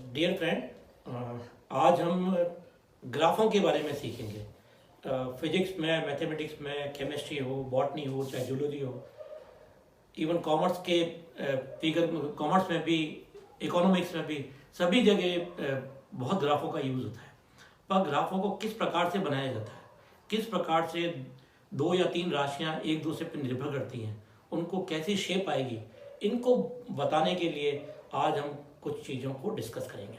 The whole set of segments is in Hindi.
डियर फ्रेंड, आज हम ग्राफों के बारे में सीखेंगे। फिजिक्स में, मैथमेटिक्स में, केमिस्ट्री हो, बॉटनी हो, चाहे जूलॉजी हो, इवन कॉमर्स के फिगर कॉमर्स में भी, इकोनॉमिक्स में भी, सभी जगह बहुत ग्राफों का यूज़ होता है। पर ग्राफों को किस प्रकार से बनाया जाता है, किस प्रकार से दो या तीन राशियां एक दूसरे पर निर्भर करती हैं, उनको कैसी शेप आएगी, इनको बताने के लिए आज हम कुछ चीज़ों को डिस्कस करेंगे।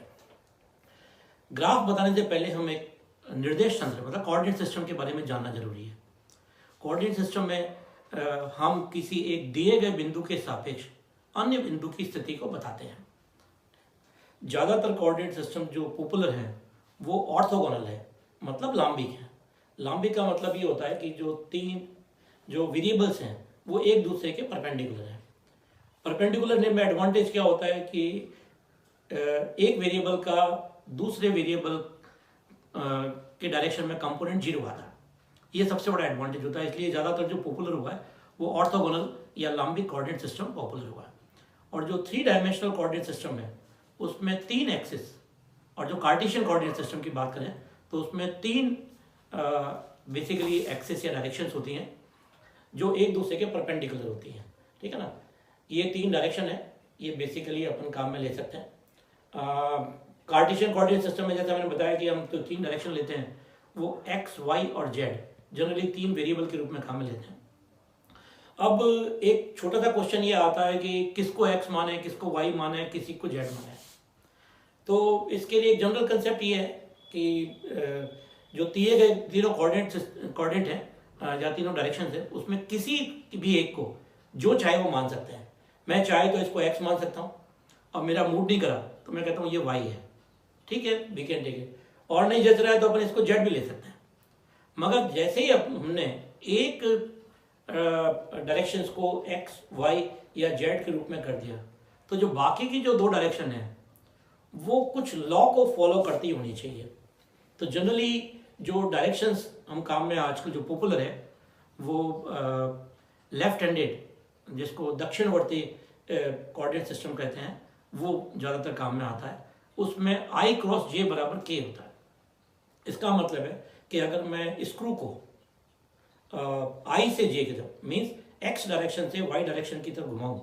ग्राफ बताने से पहले हम एक निर्देश तंत्र मतलब कोऑर्डिनेट सिस्टम के बारे में जानना जरूरी है। कोऑर्डिनेट सिस्टम में हम किसी एक दिए गए बिंदु के सापेक्ष अन्य बिंदु की स्थिति को बताते हैं। ज़्यादातर कोऑर्डिनेट सिस्टम जो पॉपुलर हैं वो ऑर्थोगोनल है, मतलब लांबिक है। लांबिक का मतलब ये होता है कि जो वेरिएबल्स हैं वो एक दूसरे के परपेंडिकुलर हैं। परपेंडिकुलर में एडवांटेज क्या होता है कि एक वेरिएबल का दूसरे वेरिएबल के डायरेक्शन में कंपोनेंट जीरो आता है। ये सबसे बड़ा एडवांटेज होता है, इसलिए ज़्यादातर जो पॉपुलर हुआ है वो ऑर्थोगोनल या लांबिक कोऑर्डिनेट सिस्टम पॉपुलर हुआ है। और जो 3 डायमेंशनल कोऑर्डिनेट सिस्टम है उसमें 3 एक्सिस, और जो कार्टेशियन कोऑर्डिनेट सिस्टम की बात करें तो उसमें 3 बेसिकली एक्सिस या डायरेक्शंस होती हैं जो एक दूसरे के परपेंडिकुलर होती हैं। ठीक है ना, ये 3 डायरेक्शन है, ये बेसिकली अपन काम में ले सकते हैं। कार्टेशियन कोऑर्डिनेट सिस्टम में जैसे मैंने बताया कि हम तो 3 डायरेक्शन लेते हैं, वो एक्स, वाई और जेड जनरली 3 वेरिएबल के रूप में काम में लेते हैं। अब एक छोटा सा क्वेश्चन ये आता है कि किसको एक्स माने, किसको वाई माने, किसी को जेड माने। तो इसके लिए एक जनरल कंसेप्ट ये है कि जो दिए गए तीनों कोऑर्डिनेट हैं या तीनों डायरेक्शन है, उसमें किसी भी एक को जो चाहे वो मान सकते हैं। मैं चाहे तो इसको एक्स मान सकता हूँ, और मेरा मूड नहीं करा तो मैं कहता हूँ ये वाई है, ठीक है, वी कैन टेक इट। और नहीं जच रहा है तो अपन इसको जेड भी ले सकते हैं। मगर जैसे ही हमने एक डायरेक्शंस को एक्स, वाई या जेड के रूप में कर दिया, तो जो बाकी की जो 2 डायरेक्शन है वो कुछ लॉ को फॉलो करती होनी चाहिए। तो जनरली जो डायरेक्शंस हम काम में आजकल जो पॉपुलर है वो लेफ्ट हैंडेड, जिसको दक्षिणवर्ती कोऑर्डिनेट सिस्टम कहते हैं, वो ज़्यादातर काम में आता है। उसमें आई क्रॉस जे बराबर के होता है। इसका मतलब है कि अगर मैं स्क्रू को आई से जे की तरफ मीन्स एक्स डायरेक्शन से वाई डायरेक्शन की तरफ घुमाऊं,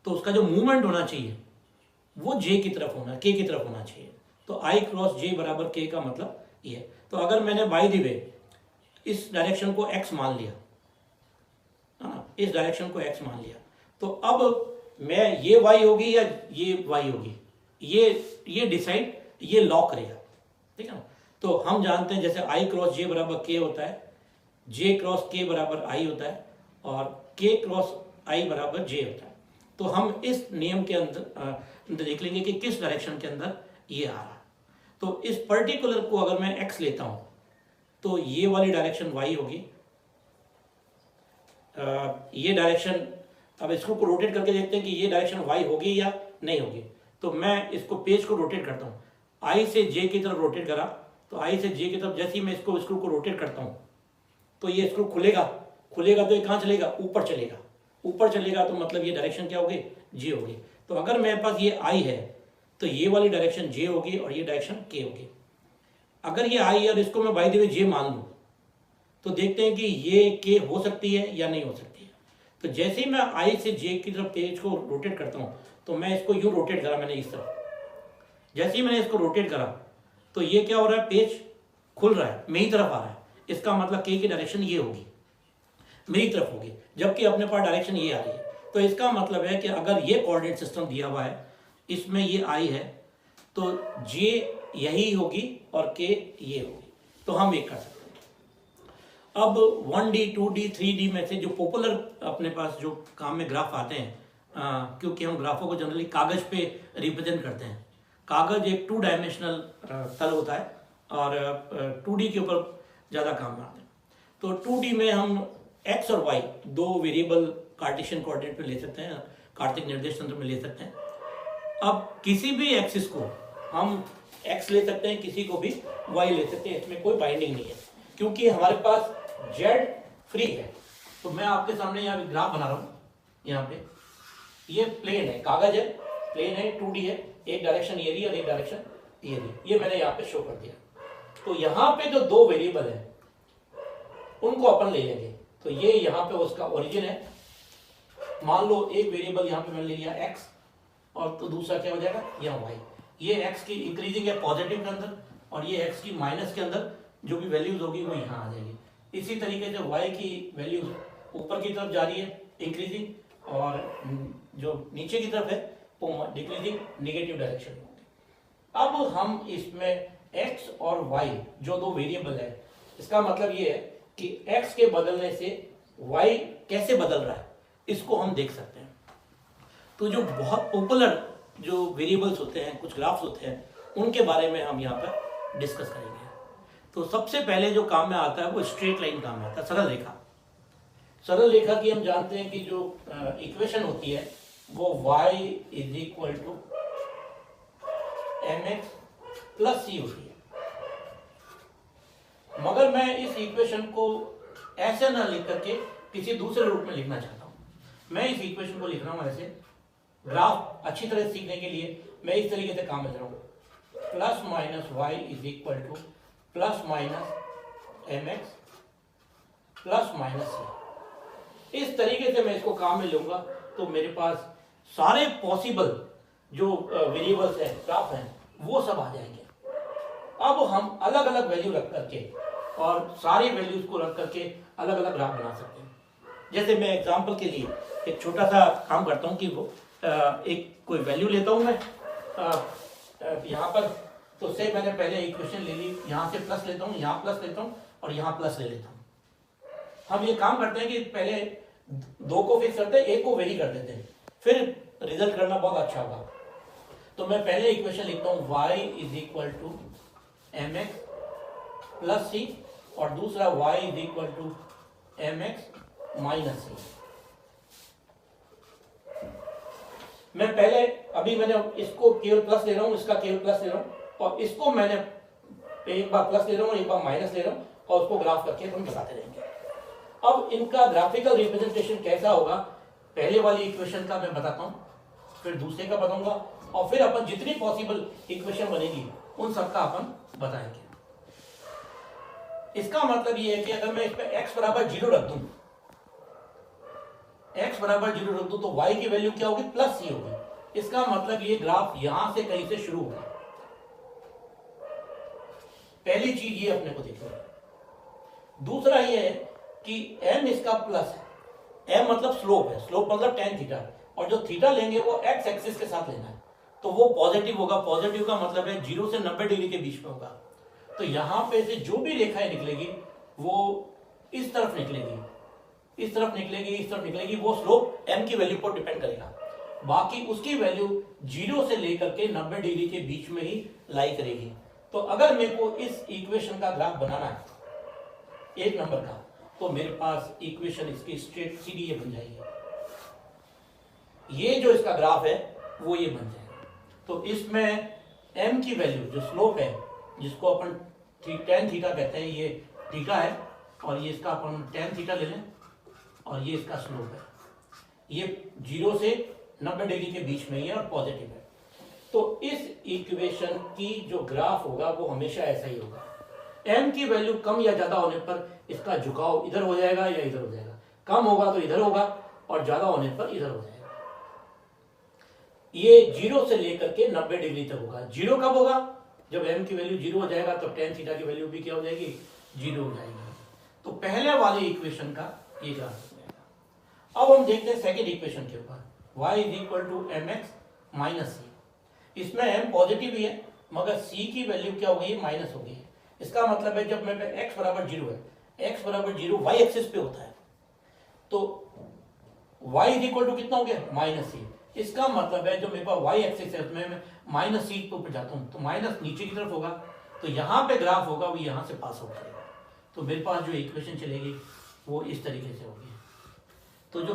तो उसका जो मूवमेंट होना चाहिए वो जे की तरफ होना, के की तरफ होना चाहिए। तो आई क्रॉस जे बराबर के का मतलब ये। तो अगर मैंने बाय द वे इस डायरेक्शन को एक्स मान लिया, है ना, इस डायरेक्शन को एक्स मान लिया, तो अब मैं ये वाई होगी या ये वाई होगी, ये डिसाइड, ये लॉ करेगा। ठीक है ना। तो हम जानते हैं जैसे आई क्रॉस जे बराबर के होता है, जे क्रॉस के बराबर आई होता है, और के क्रॉस आई बराबर जे होता है। तो हम इस नियम के अंदर देख लेंगे कि किस डायरेक्शन के अंदर ये आ रहा है। तो इस पर्टिकुलर को अगर मैं एक्स लेता हूं तो ये वाली डायरेक्शन वाई होगी, ये डायरेक्शन, अब इसको रोटेट करके देखते हैं कि ये डायरेक्शन वाई होगी या नहीं होगी। तो मैं इसको पेज को रोटेट करता हूँ, आई से जे की तरफ रोटेट करा, तो आई से जे की तरफ जैसे ही मैं इसको स्क्रू को रोटेट करता हूँ तो ये स्क्रू खुलेगा तो ये कहाँ चलेगा, ऊपर चलेगा। ऊपर चलेगा तो मतलब ये डायरेक्शन क्या होगी, जे होगी। तो अगर मेरे पास ये आई है तो ये वाली डायरेक्शन जे होगी और ये डायरेक्शन के होगी। अगर ये आई है और इसको मैं बाय द वे जे मान लूँ तो देखते हैं कि ये के हो सकती है या नहीं हो सकती है। तो जैसे ही मैं आई से जे की तरफ पेज को रोटेट करता हूँ तो मैं इसको यूँ रोटेट करा मैंने इस तरफ, जैसे ही मैंने इसको रोटेट करा तो ये क्या हो रहा है, पेज खुल रहा है, मेरी तरफ आ रहा है। इसका मतलब के की डायरेक्शन ये होगी, मेरी तरफ होगी, जबकि अपने पास डायरेक्शन ये आ रही है। तो इसका मतलब है कि अगर ये कोऑर्डिनेट सिस्टम दिया हुआ है, इसमें ये आई है, तो जे यही होगी और के ये होगी। तो हम ये कर सकते हैं। अब 1D, 2D, 3D में से जो पॉपुलर अपने पास जो काम में ग्राफ आते हैं, क्योंकि हम ग्राफों को जनरली कागज पे रिप्रेजेंट करते हैं। कागज एक 2 डायमेंशनल तल होता है और 2D के ऊपर ज़्यादा काम आते हैं। तो 2D में हम एक्स और वाई 2 वेरिएबल कार्टेशियन कोऑर्डिनेट में ले सकते हैं, कार्तिक निर्देश तंत्र में ले सकते हैं। अब किसी भी एक्सिस को हम एक्स ले सकते हैं, किसी को भी वाई ले सकते हैं, इसमें कोई बाइंडिंग नहीं है क्योंकि हमारे पास जेड फ्री है। तो मैं आपके सामने यहाँ ग्राफ बना रहा हूँ, यहाँ पे ये प्लेन है, कागज है, प्लेन है, 2D है, एक डायरेक्शन ये रही और एक डायरेक्शन ये रही, ये मैंने यहाँ पे शो कर दिया। तो यहाँ पे जो दो वेरिएबल है उनको अपन ले लेंगे। तो ये यहाँ पे उसका ओरिजिन है, मान लो एक वेरिएबल यहाँ पे मैंने ले लिया x और तो दूसरा क्या हो जाएगा यहाँ y। ये x की इंक्रीजिंग है पॉजिटिव के अंदर और ये x की माइनस के अंदर जो भी वैल्यूज होगी वो यहाँ आ जाएगी। इसी तरीके से y की वैल्यूज ऊपर की तरफ जा रही है इंक्रीजिंग और जो नीचे की तरफ है वो डिक्रीजिंग नेगेटिव डायरेक्शन में। अब हम इसमें x और y जो दो वेरिएबल है, इसका मतलब ये है कि x के बदलने से y कैसे बदल रहा है इसको हम देख सकते हैं। तो जो बहुत पॉपुलर जो वेरिएबल्स होते हैं, कुछ ग्राफ्स होते हैं, उनके बारे में हम यहाँ पर डिस्कस करेंगे। तो सबसे पहले जो काम में आता है वो स्ट्रेट लाइन काम में आता है, सरल रेखा। सरल रेखा की हम जानते हैं कि जो इक्वेशन होती है वो y is equal to mx plus C होती है। मगर मैं इस इक्वेशन को ऐसे ना लिख करके किसी दूसरे रूप में लिखना चाहता हूं। मैं इस इक्वेशन को लिख रहा हूं ऐसे, ग्राफ अच्छी तरह सीखने के लिए मैं इस तरीके से काम कर रहा हूं, plus minus y is equal to plus minus mx plus minus C. इस तरीके से मैं इसको काम में लूंगा तो मेरे पास सारे पॉसिबल जो वेरिएबल्स हैं, ग्राफ हैं, वो सब आ जाएंगे। अब हम अलग अलग वैल्यू रख करके और सारी वैल्यूज को रख करके अलग अलग ग्राफ बना सकते हैं। जैसे मैं एग्जांपल के लिए एक छोटा सा काम करता हूं कि वो एक कोई वैल्यू लेता हूं मैं यहाँ पर। तो से मैंने पहले इक्वेशन ले ली, यहाँ से प्लस लेता हूँ, यहाँ प्लस लेता हूँ और यहाँ प्लस ले लेता हूँ। हम ये काम करते हैं कि पहले दो को फिक्स करते हैं, एक को वेरी कर देते हैं, फिर रिजल्ट करना बहुत अच्छा होगा। तो मैं पहले इक्वेशन लिखता हूँ y is equal to mx plus C और दूसरा y is equal to mx minus C. मैं पहले अभी मैंने इसको केवल प्लस ले रहा हूँ, इसका केवल प्लस ले रहा हूँ और इसको मैंने एक बार प्लस ले रहा हूँ, एक बार माइनस ले रहा हूँ और उसको ग्राफ करके हम बताते रहेंगे। अब इनका ग्राफिकल रिप्रेजेंटेशन कैसा होगा, पहले वाली इक्वेशन का मैं बताता हूँ, फिर दूसरे का बताऊंगा और फिर अपन जितनी पॉसिबल इक्वेशन बनेगी उन सबका अपन बताएंगे। इसका मतलब ये है कि अगर मैं इस पे x बराबर 0 रख दूं, x बराबर 0 रख दूं तो y की वैल्यू क्या होगी, प्लस सी होगी। इसका मतलब ये ग्राफ यहां से कहीं से शुरू होगा। पहली चीज ये अपने को देखनी है। दूसरा ये है कि m इसका प्लस है, m मतलब स्लोप है, स्लोप मतलब tan थीटा, और जो थीटा लेंगे वो x एक्सिस के साथ लेना है, तो वो पॉजिटिव होगा। पॉजिटिव का मतलब है 0 से 90 डिग्री के बीच में होगा। तो यहां पे से जो भी रेखाएं निकलेगी वो इस तरफ निकलेगी, इस तरफ निकलेगी, इस तरफ निकलेगी, वो स्लोप m की वैल्यू पर डिपेंड करेगा। बाकी उसकी वैल्यू 0 से लेकर के 90 डिग्री के बीच में ही लाई करेगी। तो अगर मेरे को इस इक्वेशन का ग्राफ बनाना है एक नंबर का, तो मेरे पास इक्वेशन इसकी स्ट्रेट सीधी ये बन जाएगी। ये जो इसका ग्राफ है वो ये बन जाएगा। तो इसमें m की वैल्यू जो स्लोप है, जिसको अपन tan थीटा कहते हैं, ये थीटा है और ये इसका अपन tan थीटा ले लें और ये इसका स्लोप है, ये 0 से 90 डिग्री के बीच में ही है और पॉजिटिव है। तो इस इक्वेशन की जो ग्राफ होगा वो हमेशा ऐसा ही होगा। m की वैल्यू कम या ज्यादा होने पर इसका झुकाव इधर हो जाएगा या इधर हो जाएगा, कम होगा तो इधर होगा और ज्यादा होने पर इधर हो जाएगा। ये 0 से लेकर के 90 डिग्री तक होगा। 0 कब होगा, जब m की वैल्यू 0 हो जाएगा तो tan थीटा की वैल्यू भी क्या हो जाएगी, 0 हो जाएगी। तो पहले वाली इक्वेशन का ये ग्राफ हो जाएगा। अब हम देखते हैं सेकंड इक्वेशन के ऊपर, y is equal to mx minus C. इसमें m पॉजिटिव ही है मगर c की वैल्यू क्या हो गई है, माइनस हो गई है। इसका मतलब है जब मेरे पे x बराबर 0 है, x बराबर 0 y एक्सिस पे होता है, तो y इज इक्वल टू कितना हो गया, माइनस सी। इसका मतलब है जो मेरे पास y एक्सिस है उसमें मैं माइनस सी के ऊपर जाता हूँ तो माइनस नीचे की तरफ होगा, तो यहाँ पे ग्राफ होगा वो यहाँ से पास आउट करेगा। तो मेरे पास जो इक्वेशन चलेगी वो इस तरीके से होगी। तो जो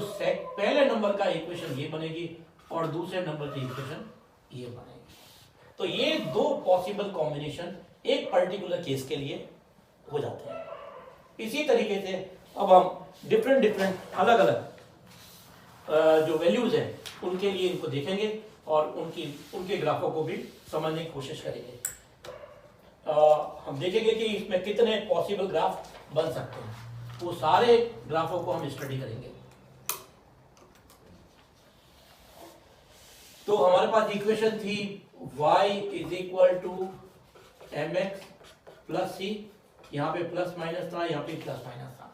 पहले नंबर का इक्वेशन ये बनेगी और दूसरे नंबर की इक्वेशन ये बनेगी। तो ये दो पॉसिबल कॉम्बिनेशन एक पर्टिकुलर केस के लिए हो जाते हैं। इसी तरीके से अब हम डिफरेंट अलग अलग जो वैल्यूज हैं उनके लिए इनको देखेंगे और उनके ग्राफों को भी समझने की कोशिश करेंगे। हम देखेंगे कि इसमें कितने पॉसिबल ग्राफ बन सकते हैं, वो सारे ग्राफों को हम स्टडी करेंगे। तो हमारे पास इक्वेशन थी y is equal to mx plus C, यहाँ पे प्लस माइनस था, यहाँ पे प्लस माइनस था।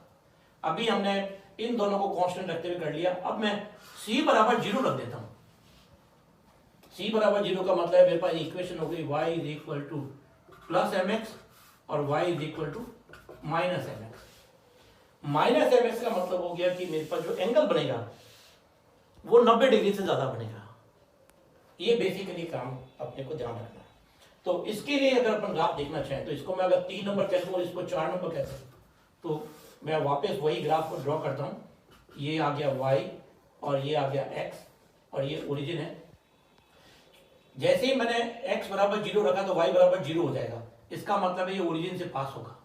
अभी हमने इन दोनों को कांस्टेंट रखते हुए कर लिया। अब मैं c बराबर 0 रख देता हूं। c बराबर 0 का मतलब मेरे पास इक्वेशन हो गई y is equal to plus M X और y is equal to minus M X. Minus M X का मतलब हो गया कि मेरे पास जो एंगल बनेगा वो 90 डिग्री से ज्यादा बनेगा। ये बेसिकली काम अपने को ध्यान रखना है। तो इसके लिए अगर अपन ग्राफ देखना चाहें तो इसको मैं अगर 3 नंबर कहता हूं और इसको 4 नंबर कहता हूं, तो मैं वापस वही ग्राफ को ड्रॉ करता हूं। ये आ गया y और ये आ गया x और ये ओरिजिन है। जैसे ही मैंने x बराबर 0 रखा तो y बराबर 0 हो जाएगा। इसका मतलब है ये ओरिजिन से पास होगा।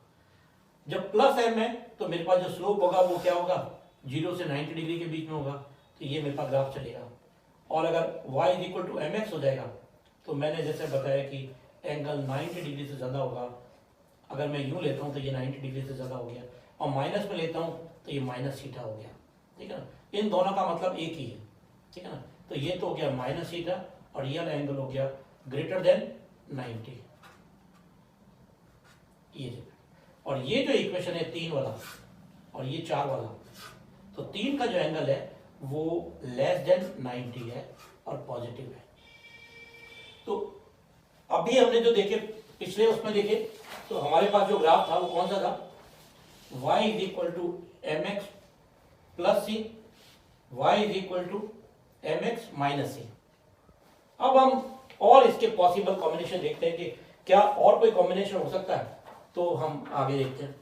जब प्लस m है तो मेरे पास जो स्लोप होगा वो क्या होगा, 0 से 90 डिग्री के बीच में होगा। तो ये मेरे पास ग्राफ चलेगा। और अगर y is equal to mx हो जाएगा तो मैंने जैसे बताया कि एंगल 90 डिग्री से ज्यादा होगा। अगर मैं यूं लेता हूं तो ये 90 डिग्री से ज्यादा हो गया, और माइनस में लेता हूं तो ये माइनस थीटा हो गया। ठीक है ना, इन दोनों का मतलब एक ही है। ठीक है ना, तो ये तो हो गया माइनस थीटा और ये वाला एंगल हो गया ग्रेटर देन 90। ये और ये जो इक्वेशन है 3 वाला और ये 4 वाला, तो 3 का जो एंगल है वो लेस देन 90 है और पॉजिटिव है। तो अभी हमने जो देखे पिछले उसमें देखे तो हमारे पास जो ग्राफ था वो कौन सा था, y is equal to M X plus C, y is equal to M X minus C. अब हम और इसके पॉसिबल कॉम्बिनेशन देखते हैं कि क्या और कोई कॉम्बिनेशन हो सकता है। तो हम आगे देखते हैं।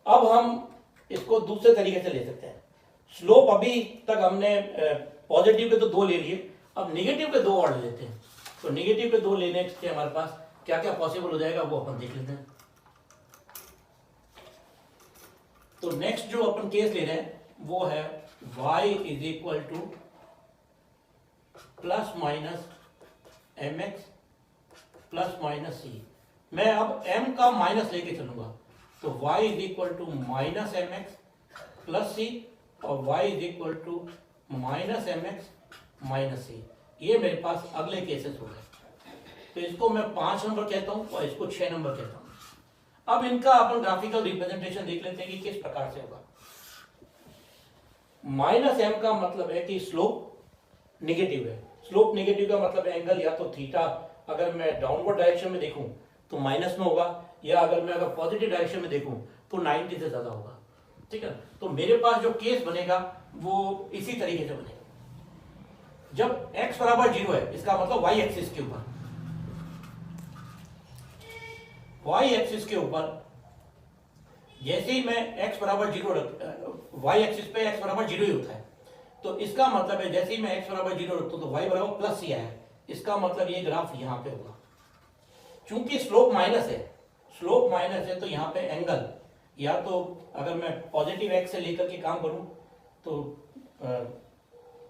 अब हम इसको दूसरे तरीके से ले सकते हैं। स्लोप अभी तक हमने पॉजिटिव के तो 2 ले लिए, अब नेगेटिव के 2 और ले लेते हैं। तो नेगेटिव के 2 लेने से हमारे पास क्या क्या पॉसिबल हो जाएगा वो अपन देख लेते हैं। तो नेक्स्ट जो अपन केस ले रहे हैं वो है y is equal to plus minus M X plus minus C. मैं अब m का माइनस लेके चलूंगा तो y is equal to minus M X plus C और y is equal to minus M X minus C. ये मेरे पास अगले केसेस हो गए। तो इसको मैं 5 नंबर कहता हूं और इसको 6 नंबर कहता हूं। अब इनका अपन ग्राफिकल रिप्रेजेंटेशन देख लेते हैं कि किस प्रकार से होगा। माइनस एम का मतलब है कि स्लोप नेगेटिव है। स्लोप नेगेटिव का मतलब एंगल या तो थीटा अगर मैं डाउनवर्ड डायरेक्शन में देखूं तो माइनस में होगा, या अगर पॉजिटिव डायरेक्शन में देखूं तो 90 से ज्यादा होगा। ठीक है, तो मेरे पास जो केस बनेगा वो इसी तरीके से बनेगा। जब x बराबर 0 है इसका मतलब y एक्सिस के ऊपर, y एक्सिस के ऊपर जैसे ही मैं x बराबर 0 y एक्सिस पे x बराबर 0 ही होता है। तो इसका मतलब है जैसे ही मैं x बराबर 0 रखता हूं तो y बराबर प्लस सी आया। इसका मतलब ये ग्राफ यहां पे होगा। चूंकि स्लोप माइनस है, स्लोप माइनस है तो यहाँ पे एंगल या तो अगर मैं पॉजिटिव x से लेकर के काम करूं तो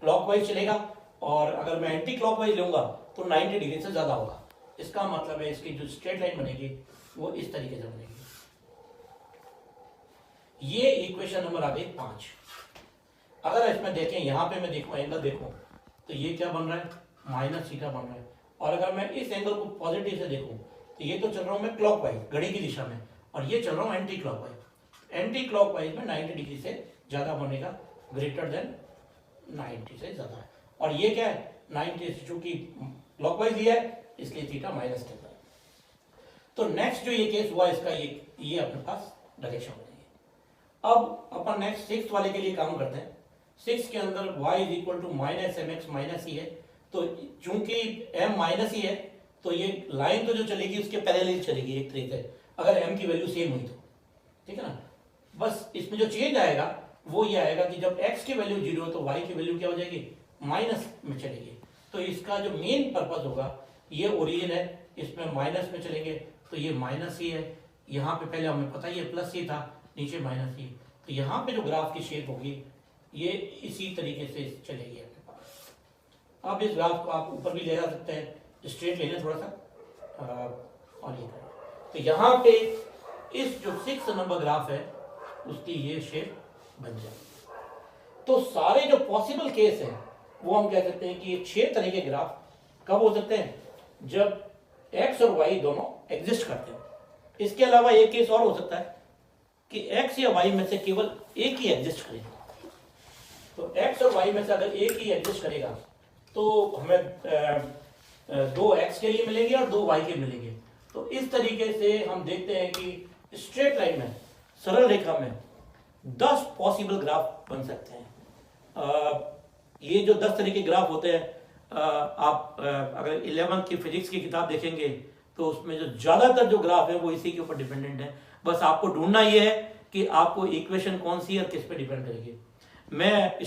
क्लॉकवाइज चलेगा, और अगर मैं एंटी क्लॉकवाइज लूंगा तो 90 डिग्री से ज्यादा होगा। इसका मतलब है इसकी जो स्ट्रेट लाइन बनेगी वो इस तरीके से बनेगी। ये इक्वेशन नंबर आ गई 5। अगर इसमें देखें यहां पे मैं देखूं एंगल देखूं तो ये क्या बन रहा है, माइनस थीटा बन रहा है। और अगर मैं इस एंगल को पॉजिटिव से देखूं तो ये तो चल रहा हूं मैं क्लॉकवाइज घड़ी की दिशा में, और ये चल रहा हूं एंटी क्लॉकवाइज। एंटी क्लॉकवाइज में 90 डिग्री से ज्यादा बनेगा, ग्रेटर देन 90 से ज्यादा है। और ये क्या है 90 से, चूंकि क्लॉकवाइज लिया है इसलिए थीटा माइनस टेन। तो नेक्स्ट जो ये केस हुआ इसका ये अपने पास डायरेक्शन हो जाएगी। अब अपन नेक्स्ट 6 वाले के लिए काम करते हैं। 6 के अंदर y is equal to minus M X minus E है। तो चूंकि m माइनस ही है तो ये लाइन तो जो चलेगी उसके पैरेलल चलेगी एक तरीके से, अगर m की वैल्यू सेम हुई तो। ठीक है ना, बस इसमें जो चेंज आएगा वो ये आएगा कि जब x की वैल्यू 0 हो तो y की वैल्यू क्या हो जाएगी, माइनस में चलेगी। तो इसका जो मेन पर्पज होगा, ये ओरिजिन है, इसमें माइनस में चलेंगे तो ये माइनस ही है। यहाँ पे पहले हमें पता ही है प्लस ही था, नीचे माइनस ही। तो यहाँ पे जो ग्राफ की शेप होगी ये इसी तरीके से चलेगी आपके पास। अब इस ग्राफ को आप ऊपर भी ले जा सकते हैं, स्ट्रेट ले लें थोड़ा सा और ये करें। तो यहाँ पे इस जो 6 नंबर ग्राफ है उसकी ये शेप बन जाएगी। तो सारे जो पॉसिबल केस हैं वो हम कह सकते हैं कि ये 6 तरह के ग्राफ कब हो सकते हैं, जब x और y दोनों एग्जिस्ट करते हैं। इसके अलावा एक केस और हो सकता है कि x या y में से केवल एक ही एग्जिस्ट करेगा। तो x और y में से अगर एक ही एग्जिस्ट करेगा तो हमें 2 x के लिए मिलेंगे और 2 y के मिलेंगे। तो इस तरीके से हम देखते हैं कि स्ट्रेट लाइन में, सरल रेखा में 10 पॉसिबल ग्राफ बन सकते हैं। ये जो 10 तरह के ग्राफ होते हैं, आप अगर 11th की फिजिक्स की किताब देखेंगे तो उसमें जो ज्यादातर जो ग्राफ है वो इसी के ऊपर डिपेंडेंट है। बस आपको ढूंढना ये है कि आपको इक्वेशन कौन सी है और किस पे डिपेंड करेगी। मैं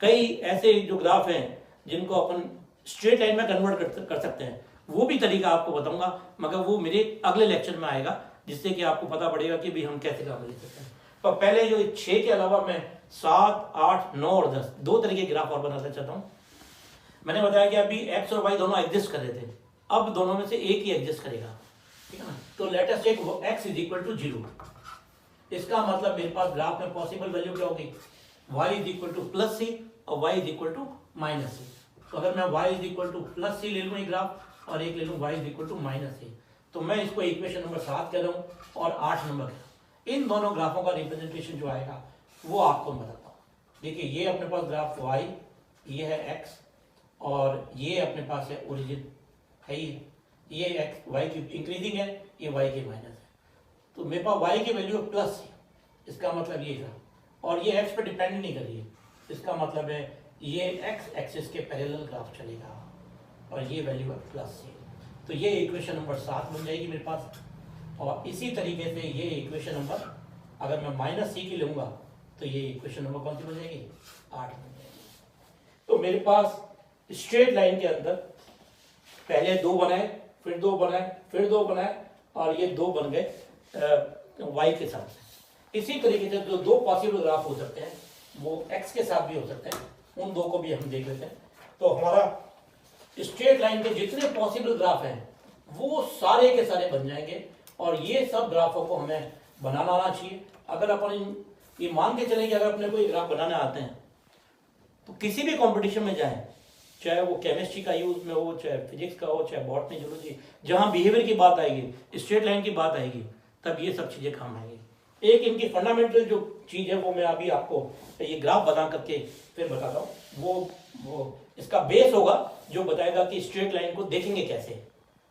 कई ऐसे जो ग्राफ हैं जिनको अपन स्ट्रेट लाइन में कन्वर्ट कर सकते हैं, वो भी तरीका आपको बताऊंगा, मगर वो मेरे अगले लेक्चर में आएगा, जिससे कि आपको पता पड़ेगा कि भी हम कैसे काम ले सकते हैं। पर पहले जो 6 के अलावा मैं 7, 8, 9 और 10 2 तरह के ग्राफ और बनाना चाहता हूँ। मैंने बताया कि अभी x और y दोनों एग्जिस्ट कर रहे थे, अब दोनों में से एक ही एग्जिस्ट करेगा, ठीक है ना। तो let us take x is equal to 0। इसका मतलब मेरे पास ग्राफ में पॉसिबल वैल्यू क्या होगी, y is equal to plus C और y is equal to minus C. तो अगर मैं y is equal to plus C ले लूँ एक ग्राफ और एक ले लूँ y is equal to minus C, तो मैं इसको इक्वेशन नंबर 7 कह रहा हूँ और 8 नंबर कह रहा हूँ। इन दोनों ग्राफों का रिप्रेजेंटेशन जो आएगा वो आपको बताता हूँ। देखिए ये अपने पास ग्राफ y, ये है x और ये अपने पास है ओरिजिन है ही, ये x y की इंक्रीजिंग है, ये y की माइनस है। तो मेरे पास y की वैल्यू प्लस है, इसका मतलब ये था, और ये x पर डिपेंड नहीं कर रही है, इसका मतलब है ये x एक्सिस के पैरेलल ग्राफ चलेगा और ये वैल्यू है प्लस सी। तो ये इक्वेशन नंबर 7 बन जाएगी मेरे पास। और इसी तरीके से ये इक्वेशन नंबर अगर मैं माइनस सी की लूंगा तो ये इक्वेशन नंबर कौन सी बन जाएगी, 8 बन जाएगी। तो मेरे पास स्ट्रेट लाइन के अंदर पहले 2 बनाए, फिर 2 बनाए, फिर 2 बनाए और ये 2 बन गए y के साथ। इसी तरीके से जो 2 पॉसिबल ग्राफ हो सकते हैं वो x के साथ भी हो सकते हैं, उन 2 को भी हम देख लेते हैं। तो हमारा स्ट्रेट लाइन के जितने पॉसिबल ग्राफ हैं वो सारे के सारे बन जाएंगे और ये सब ग्राफों को हमें बनाना आना चाहिए। अगर अपन ये मान के चलें कि अगर अपने को ये ग्राफ बनाने आते हैं तो किसी भी कंपटीशन में जाएं, चाहे वो केमिस्ट्री का यूज में हो, चाहे फिजिक्स का हो, चाहे बॉटनी, जूलॉजी, जहां बिहेवियर की बात आएगी, स्ट्रेट लाइन की बात आएगी, तब ये सब चीजें काम आएंगी। एक इनकी फंडामेंटल जो चीज है वो मैं अभी आपको ये ग्राफ बता करके फिर बताता हूँ। वो इसका बेस होगा जो बताएगा कि स्ट्रेट लाइन को देखेंगे कैसे,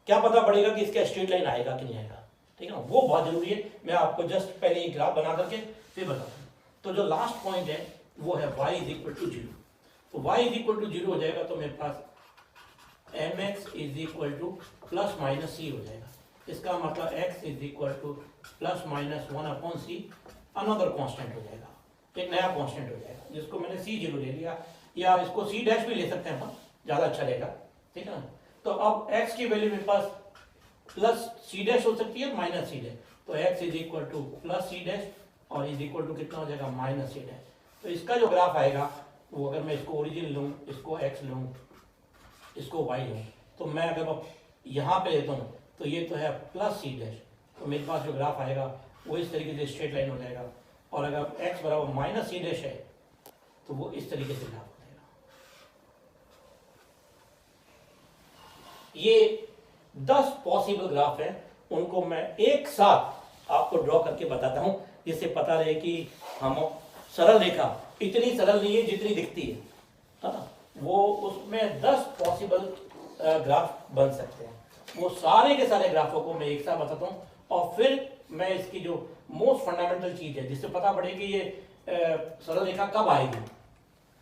क्या पता पड़ेगा कि इसका स्ट्रेट लाइन आएगा कि नहीं आएगा, ठीक है ना। वो बहुत जरूरी है। मैं आपको जस्ट पहले ये ग्राफ बना करके फिर बताता हूँ। तो जो लास्ट पॉइंट है वो है y इज इक्वल टू 0। तो y इज इक्वल टू 0 हो जाएगा तो मेरे पास mx is equal to plus minus C हो जाएगा। इसका मतलब x is equal to plus minus 1/c, another constant हो जाएगा, एक नया कांस्टेंट हो जाएगा जिसको मैंने c0 ले लिया, या इसको c डैश भी ले सकते हैं हम, ज्यादा अच्छा रहेगा, ठीक है ना। तो अब x की वैल्यू मेरे पास प्लस c डैश हो सकती है माइनस c डैश, तो x is equal to plus c dash और इज इक्वल टू कितना हो जाएगा माइनस c डैश। तो इसका जो ग्राफ आएगा वो अगर मैं इसको ओरिजिन लूँ, इसको x लूँ, इसको y लूँ, तो मैं अगर यहाँ पे लेता हूँ तो ये तो है प्लस c डैश, तो मेरे पास जो ग्राफ आएगा वो इस तरीके से स्ट्रेट लाइन हो जाएगा। और अगर x बराबर माइनस c डैश है तो वो इस तरीके से ग्राफ हो जाएगा। ये 10 पॉसिबल ग्राफ है, उनको मैं एक साथ आपको ड्रॉ करके बताता हूँ जिससे पता रहे कि हम सरल रेखा इतनी सरल नहीं है जितनी दिखती है ना। वो उसमें 10 पॉसिबल ग्राफ बन सकते हैं। वो सारे के सारे ग्राफों को मैं एक साथ बताता हूँ और फिर मैं इसकी जो मोस्ट फंडामेंटल चीज है जिससे पता पड़े कि ये सरल रेखा कब आएगी,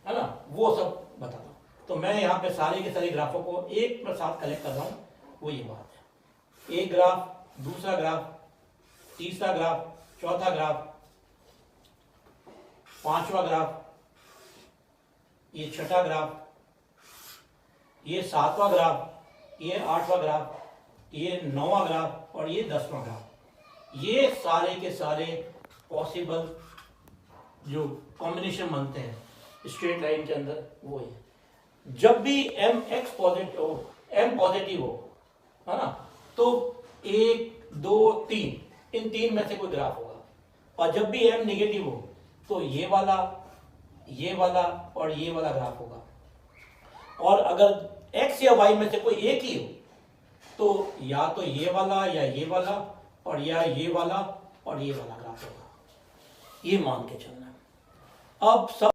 है ना, वो सब बताता हूँ। तो मैं यहाँ पे सारे के सारे ग्राफों को एक पर साथ कलेक्ट कर रहा हूँ। वो ये बात है, एक ग्राफ, दूसरा ग्राफ, तीसरा ग्राफ, चौथा ग्राफ, पांचवा ग्राफ, ये छठा ग्राफ, ये सातवां ग्राफ, ये आठवां ग्राफ, ये नौवां ग्राफ और ये 10वां ग्राफ। ये सारे के सारे पॉसिबल जो कॉम्बिनेशन बनते हैं स्ट्रेट लाइन के अंदर वो है। जब भी एम एक्स पॉजिटिव हो, एम पॉजिटिव हो, है ना, तो 1 2 3 इन 3 में से कोई ग्राफ होगा। और जब भी एम नेगेटिव हो तो ये वाला और ये वाला ग्राफ होगा। और अगर एक्स या वाई में से कोई एक ही हो तो या तो ये वाला या ये वाला और या ये वाला और ये वाला ग्राफ होगा। ये मान के चलना। अब सब